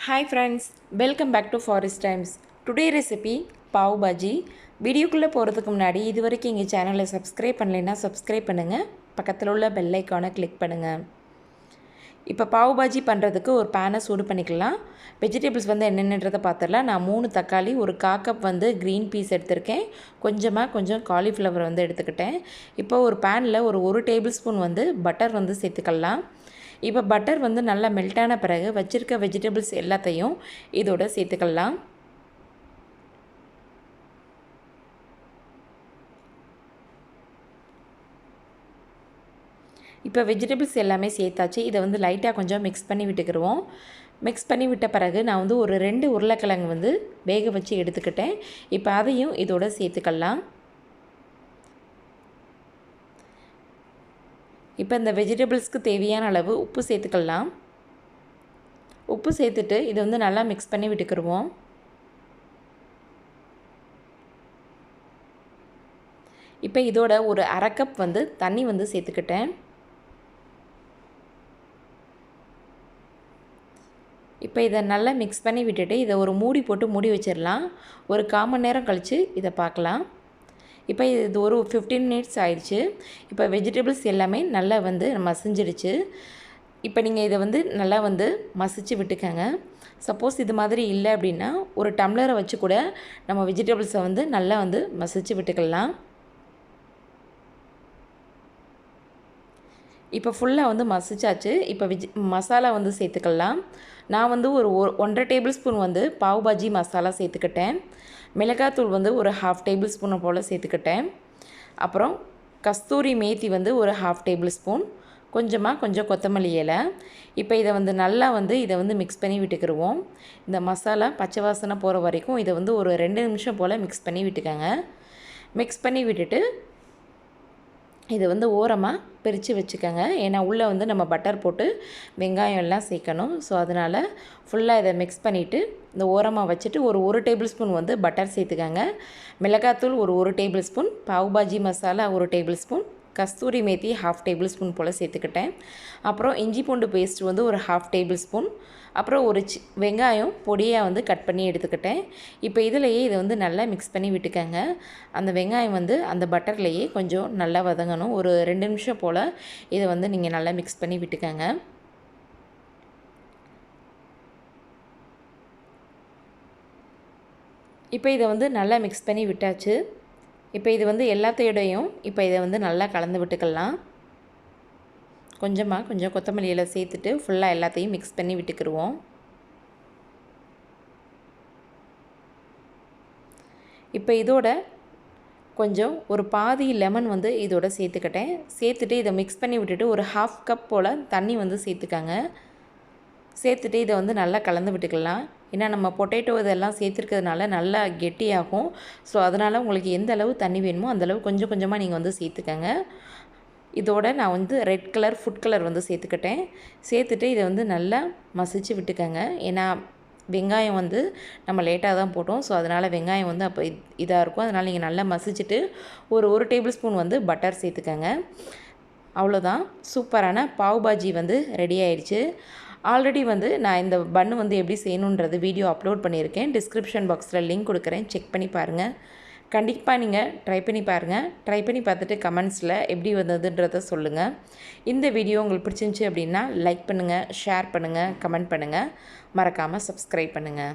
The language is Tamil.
Hi friends, welcome back to Forest Times. Today recipe pav Baji. வீடியோக்குள்ளே போகிறதுக்கு முன்னாடி இது வரைக்கும் எங்கள் சேனலை சப்ஸ்கிரைப் பண்ணலைன்னா சப்ஸ்கிரைப் பண்ணுங்கள். பக்கத்தில் உள்ள பெல் ஐக்கானை கிளிக் பண்ணுங்கள். இப்போ பாவ் பாஜி பண்ணுறதுக்கு ஒரு பேனை சூடு பண்ணிக்கலாம். வெஜிடபிள்ஸ் வந்து என்னென்னன்றதை பார்த்துடலாம். நான் 3 தக்காளி, ஒரு 1/4 கப் வந்து க்ரீன் பீஸ் எடுத்திருக்கேன். கொஞ்சம் காலிஃப்ளவர் வந்து எடுத்துக்கிட்டேன். இப்போ ஒரு பேனில் ஒரு டேபிள் ஸ்பூன் வந்து பட்டர் வந்து சேர்த்துக்கலாம். இப்போ பட்டர் வந்து நல்லா மெல்ட்டான பிறகு வச்சுருக்க வெஜிடபிள்ஸ் எல்லாத்தையும் இதோட சேர்த்துக்கலாம். இப்போ வெஜிடபிள்ஸ் எல்லாமே சேர்த்தாச்சு. இதை வந்து லைட்டாக கொஞ்சம் மிக்ஸ் பண்ணி விட்டுக்கிடுவோம். மிக்ஸ் பண்ணி விட்ட பிறகு நான் வந்து ஒரு 2 உருளைக்கிழங்கு வந்து வேக வச்சு எடுத்துக்கிட்டேன். இப்போ அதையும் இதோட சேர்த்துக்கலாம். இப்போ இந்த வெஜிடபிள்ஸ்க்கு தேவையான அளவு உப்பு சேர்த்துக்கலாம். உப்பு சேர்த்துட்டு இதை வந்து நல்லா மிக்ஸ் பண்ணி விட்டுக்கிடுவோம். இப்போ இதோட ஒரு 1/2 கப் வந்து தண்ணி வந்து சேர்த்துக்கிட்டேன். இப்போ இதை நல்லா மிக்ஸ் பண்ணி விட்டுட்டு இதை ஒரு மூடி போட்டு மூடி வச்சிடலாம். ஒரு 1/4 மணி நேரம் கழித்து இதை பார்க்கலாம். இப்போ இது ஒரு 15 மினிட்ஸ் ஆயிடுச்சு. இப்போ வெஜிடபிள்ஸ் எல்லாமே நல்லா வந்து மசிஞ்சிடுச்சு. இப்போ நீங்கள் இதை வந்து நல்லா வந்து மசிச்சு விட்டுக்கங்க. சப்போஸ் இது மாதிரி இல்லை அப்படின்னா ஒரு டம்ளரை வச்சு கூட நம்ம வெஜிடபிள்ஸை வந்து நல்லா வந்து மசிச்சு விட்டுக்கலாம். இப்போ ஃபுல்லாக வந்து மசிச்சாச்சு. இப்போ மசாலா வந்து சேர்த்துக்கலாம். நான் வந்து ஒரு 1.5 டேபிள் ஸ்பூன் வந்து பாவ் பாஜி மசாலா சேர்த்துக்கிட்டேன். மிளகாத்தூள் வந்து ஒரு 1/2 டேபிள் ஸ்பூனை போல் சேர்த்துக்கிட்டேன். அப்புறம் கஸ்தூரி மேத்தி வந்து ஒரு 1/2 டேபிள் ஸ்பூன், கொஞ்சம் கொத்தமல்லி இலை. இப்போ இதை வந்து நல்லா வந்து இதை வந்து மிக்ஸ் பண்ணி விட்டுக்கிடுவோம். இந்த மசாலா பச்சை வாசனை போகிற வரைக்கும் இதை வந்து ஒரு 2 நிமிஷம் போல் மிக்ஸ் பண்ணி விட்டுக்கோங்க. மிக்ஸ் பண்ணி விட்டுட்டு இதை வந்து ஓரமாக பிரித்து வச்சுக்கோங்க. ஏன்னா உள்ளே வந்து நம்ம பட்டர் போட்டு வெங்காயம் எல்லாம் சேர்க்கணும். ஸோ அதனால் ஃபுல்லாக இதை மிக்ஸ் பண்ணிவிட்டு இந்த ஓரமாக வச்சுட்டு ஒரு டேபிள் ஸ்பூன் வந்து பட்டர் சேர்த்துக்கோங்க. மிளகாத்தூள் ஒரு tablespoon, pav bhaji masala 1 tablespoon, kasuri methi 1/2 tablespoon போல் சேர்த்துக்கிட்டேன். அப்புறம் இஞ்சி பூண்டு பேஸ்ட் வந்து ஒரு 1/2 டேபிள் ஸ்பூன், அப்புறம் ஒரு வெங்காயம் பொடியாக வந்து கட் பண்ணி எடுத்துக்கிட்டேன். இப்போ இதிலையே இதை வந்து நல்லா மிக்ஸ் பண்ணி விட்டுக்கங்க. அந்த வெங்காயம் வந்து அந்த பட்டர்லேயே கொஞ்சம் நல்லா வதங்கணும். ஒரு 2 நிமிஷம் போல் இதை வந்து நீங்கள் நல்லா மிக்ஸ் பண்ணி விட்டுக்கங்க. இப்போ இதை வந்து நல்லா மிக்ஸ் பண்ணி விட்டாச்சு. இப்போ இது வந்து எல்லாத்தையோடையும் இப்போ இதை வந்து நல்லா கலந்து விட்டுக்கலாம். கொஞ்சம் கொத்தமல்லி இலை சேர்த்துட்டு ஃபுல்லாக எல்லாத்தையும் மிக்ஸ் பண்ணி விட்டுக்கிடுவோம். இப்போ இதோட கொஞ்சம் ஒரு பாதி லெமன் வந்து இதோட சேர்த்துக்கிட்டேன். சேர்த்துட்டு இதை மிக்ஸ் பண்ணி விட்டுட்டு ஒரு 1/2 கப் போல் தண்ணி வந்து சேர்த்துக்காங்க. சேர்த்துட்டு இதை வந்து நல்லா கலந்து விட்டுக்கலாம். ஏன்னா நம்ம பொட்டேட்டோ இதெல்லாம் சேர்த்துருக்கிறதுனால நல்லா கெட்டியாகும். ஸோ அதனால் உங்களுக்கு எந்த அளவு தண்ணி வேணுமோ அந்தளவு கொஞ்சமாக நீங்கள் வந்து சேர்த்துக்கங்க. இதோட நான் வந்து ரெட் கலர் ஃபுட் கலர் வந்து சேர்த்துக்கிட்டேன். சேர்த்துட்டு இதை வந்து நல்லா மசிச்சு விட்டுக்கங்க. ஏன்னா வெங்காயம் வந்து நம்ம லேட்டாக தான் போட்டோம். ஸோ அதனால் வெங்காயம் வந்து அப்போ இதாக இருக்கும். அதனால் நீங்கள் நல்லா மசிச்சுட்டு ஒரு டேபிள் ஸ்பூன் வந்து பட்டர் சேர்த்துக்கங்க. அவ்வளோதான், சூப்பரான பாவ் பாஜி வந்து ரெடி ஆயிடுச்சு. ஆல்ரெடி வந்து நான் இந்த பன்னு வந்து எப்படி செய்யணுன்றது வீடியோ அப்லோட் பண்ணியிருக்கேன். டிஸ்கிரிப்ஷன் பாக்ஸில் லிங்க் கொடுக்குறேன், செக் பண்ணி பாருங்கள். கண்டிப்பாக நீங்கள் ட்ரை பண்ணி பாருங்கள். ட்ரை பண்ணி பார்த்துட்டு கமெண்ட்ஸில் எப்படி வந்ததுன்றதை சொல்லுங்கள். இந்த வீடியோ உங்களுக்கு பிடிச்சிருந்துச்சி அப்படின்னா லைக் பண்ணுங்கள், ஷேர் பண்ணுங்கள், கமெண்ட் பண்ணுங்கள். மறக்காமல் சப்ஸ்கிரைப் பண்ணுங்கள்.